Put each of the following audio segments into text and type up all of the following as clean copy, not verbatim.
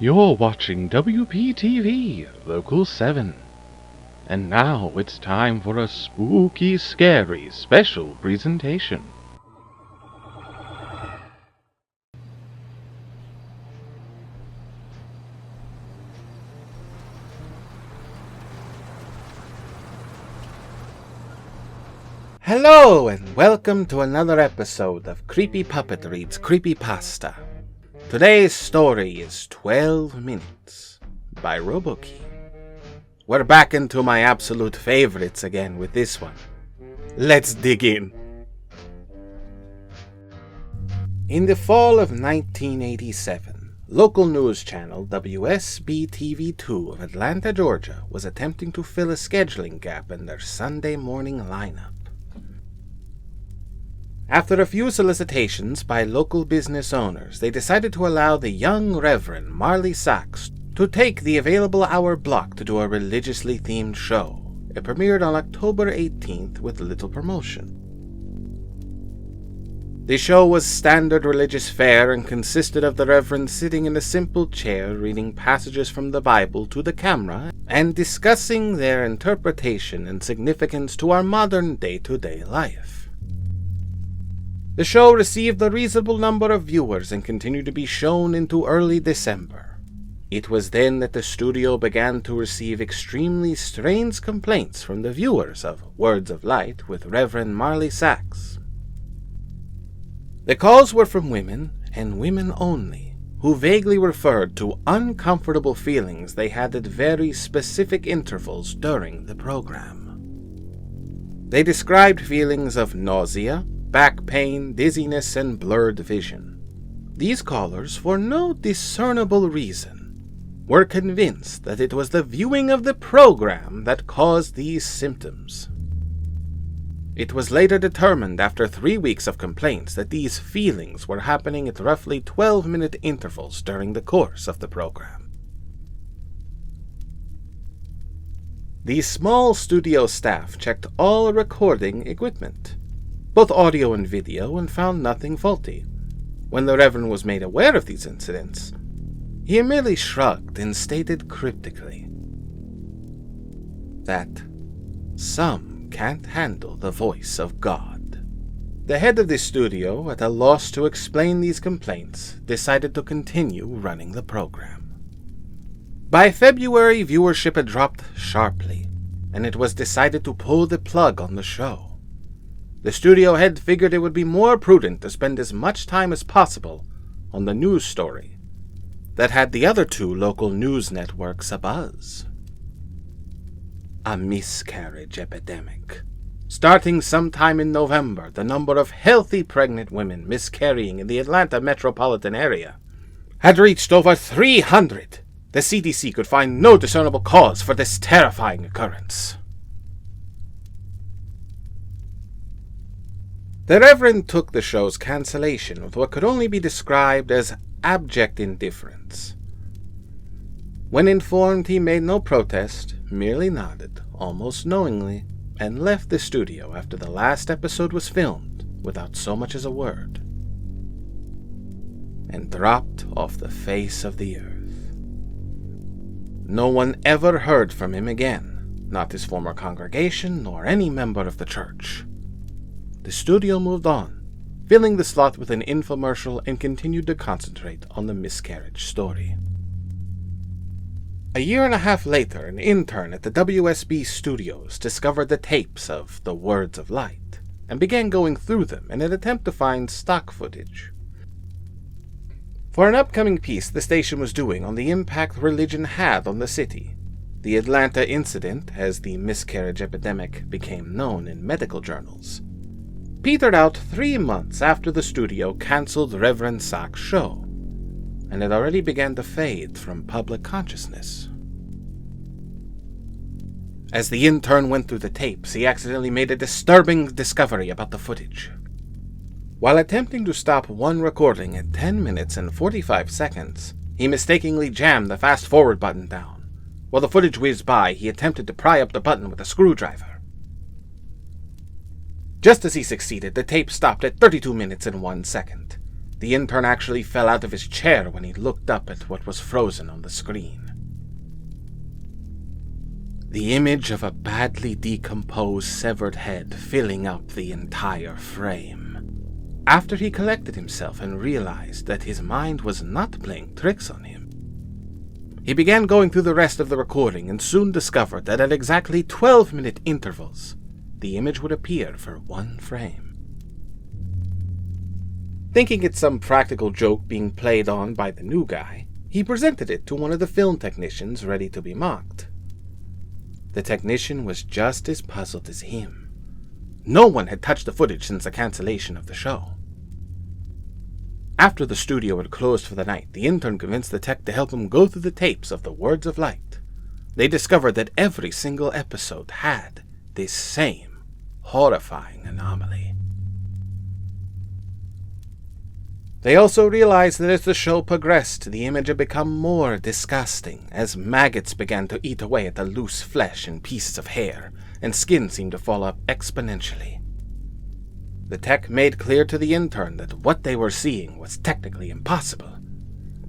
You're watching WPTV Local 7. And now it's time for a spooky, scary special presentation. Hello, and welcome to another episode of Creepy Puppet Reads Creepypasta. Today's story is 12 Minutes by Robokey. We're back into my absolute favorites again with this one. Let's dig in. In the fall of 1987, local news channel WSB-TV2 of Atlanta, Georgia was attempting to fill a scheduling gap in their Sunday morning lineup. After a few solicitations by local business owners, they decided to allow the young Reverend Marley Sachs to take the available hour block to do a religiously themed show. It premiered on October 18th with little promotion. The show was standard religious fare and consisted of the Reverend sitting in a simple chair reading passages from the Bible to the camera and discussing their interpretation and significance to our modern day-to-day life. The show received a reasonable number of viewers and continued to be shown into early December. It was then that the studio began to receive extremely strange complaints from the viewers of Words of Light with Reverend Marley Sachs. The calls were from women, and women only, who vaguely referred to uncomfortable feelings they had at very specific intervals during the program. They described feelings of nausea, back pain, dizziness, and blurred vision. These callers, for no discernible reason, were convinced that it was the viewing of the program that caused these symptoms. It was later determined after 3 weeks of complaints that these feelings were happening at roughly 12-minute intervals during the course of the program. The small studio staff checked all recording equipment, both audio and video, and found nothing faulty. When the Reverend was made aware of these incidents, he merely shrugged and stated cryptically that some can't handle the voice of God. The head of the studio, at a loss to explain these complaints, decided to continue running the program. By February, viewership had dropped sharply, and it was decided to pull the plug on the show. The studio head figured it would be more prudent to spend as much time as possible on the news story that had the other two local news networks abuzz. A miscarriage epidemic. Starting sometime in November, the number of healthy pregnant women miscarrying in the Atlanta metropolitan area had reached over 300. The CDC could find no discernible cause for this terrifying occurrence. The Reverend took the show's cancellation with what could only be described as abject indifference. When informed, he made no protest, merely nodded, almost knowingly, and left the studio after the last episode was filmed without so much as a word, and dropped off the face of the earth. No one ever heard from him again, not his former congregation nor any member of the church. The studio moved on, filling the slot with an infomercial, and continued to concentrate on the miscarriage story. A year and a half later, an intern at the WSB studios discovered the tapes of the Words of Light and began going through them in an attempt to find stock footage for an upcoming piece the station was doing on the impact religion had on the city. The Atlanta incident, as the miscarriage epidemic became known in medical journals, petered out 3 months after the studio canceled Reverend Sachs' show, and it already began to fade from public consciousness. As the intern went through the tapes, he accidentally made a disturbing discovery about the footage. While attempting to stop one recording at 10 minutes and 45 seconds, he mistakenly jammed the fast-forward button down. While the footage whizzed by, he attempted to pry up the button with a screwdriver. Just as he succeeded, the tape stopped at 32 minutes and 1 second. The intern actually fell out of his chair when he looked up at what was frozen on the screen. The image of a badly decomposed severed head filling up the entire frame. After he collected himself and realized that his mind was not playing tricks on him, he began going through the rest of the recording and soon discovered that at exactly 12-minute intervals, the image would appear for one frame. Thinking it's some practical joke being played on by the new guy, he presented it to one of the film technicians ready to be mocked. The technician was just as puzzled as him. No one had touched the footage since the cancellation of the show. After the studio had closed for the night, the intern convinced the tech to help him go through the tapes of the Words of Light. They discovered that every single episode had this same horrifying anomaly. They also realized that as the show progressed, the image had become more disgusting as maggots began to eat away at the loose flesh and pieces of hair, and skin seemed to fall up exponentially. The tech made clear to the intern that what they were seeing was technically impossible,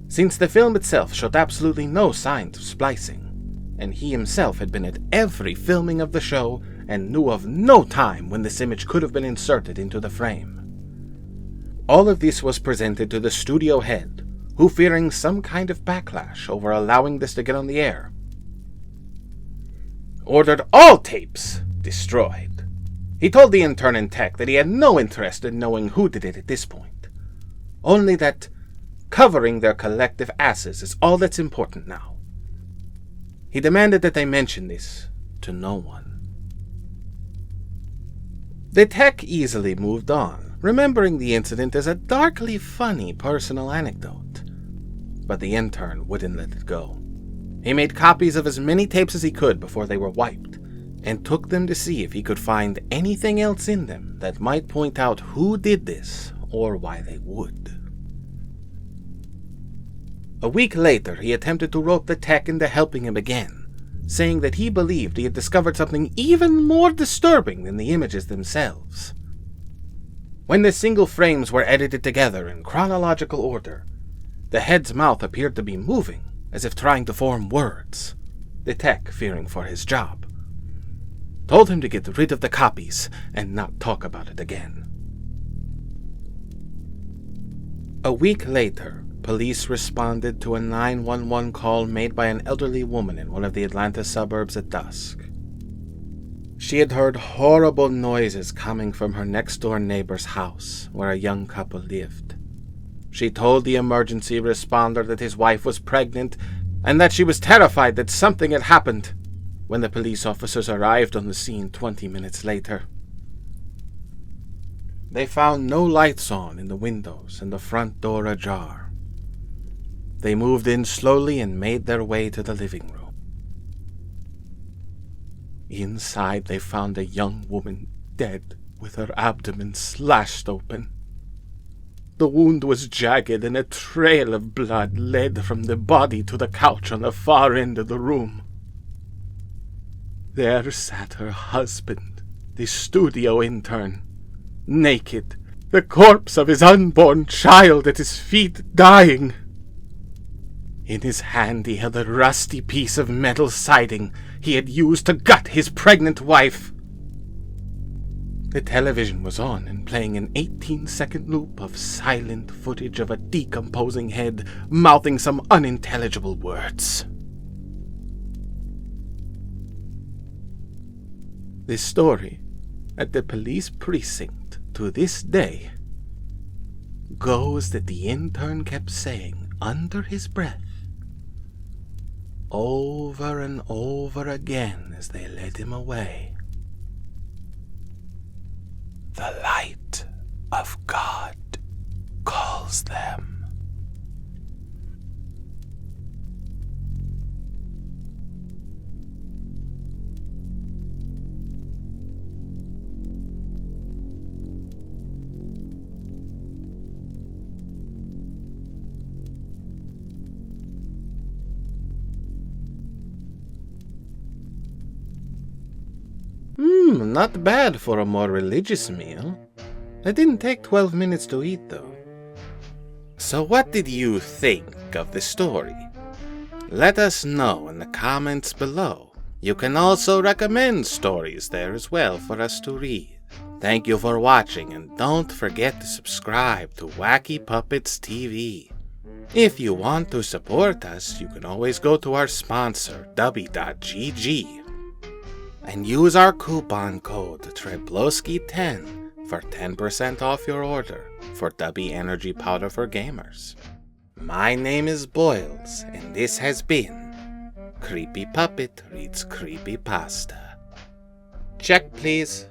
since the film itself showed absolutely no signs of splicing, and he himself had been at every filming of the show and knew of no time when this image could have been inserted into the frame. All of this was presented to the studio head, who, fearing some kind of backlash over allowing this to get on the air, ordered all tapes destroyed. He told the intern and tech that he had no interest in knowing who did it at this point, only that covering their collective asses is all that's important now. He demanded that they mention this to no one. The tech easily moved on, remembering the incident as a darkly funny personal anecdote. But the intern wouldn't let it go. He made copies of as many tapes as he could before they were wiped, and took them to see if he could find anything else in them that might point out who did this or why they would. A week later, he attempted to rope the tech into helping him again, saying that he believed he had discovered something even more disturbing than the images themselves. When the single frames were edited together in chronological order, the head's mouth appeared to be moving, as if trying to form words. The tech, fearing for his job, told him to get rid of the copies and not talk about it again. A week later, police responded to a 911 call made by an elderly woman in one of the Atlanta suburbs at dusk. She had heard horrible noises coming from her next-door neighbor's house, where a young couple lived. She told the emergency responder that his wife was pregnant and that she was terrified that something had happened when the police officers arrived on the scene 20 minutes later. They found no lights on in the windows and the front door ajar. They moved in slowly and made their way to the living room. Inside, they found a young woman dead with her abdomen slashed open. The wound was jagged and a trail of blood led from the body to the couch on the far end of the room. There sat her husband, the studio intern, naked, the corpse of his unborn child at his feet, dying. In his hand he held a rusty piece of metal siding he had used to gut his pregnant wife. The television was on and playing an 18-second loop of silent footage of a decomposing head mouthing some unintelligible words. This story, at the police precinct to this day, goes that the intern kept saying under his breath, over and over again as they led him away, "The light of God calls them." Not bad for a more religious meal. It didn't take 12 minutes to eat, though. So what did you think of the story? Let us know in the comments below. You can also recommend stories there as well for us to read. Thank you for watching, and don't forget to subscribe to Whacky Puppets TV. If you want to support us, you can always go to our sponsor, Dubby.gg, and use our coupon code Trebloski10 for 10% off your order for Dubby Energy Powder for Gamers. My name is Boils, and this has been Creepy Puppet Reads Creepypasta. Check, please.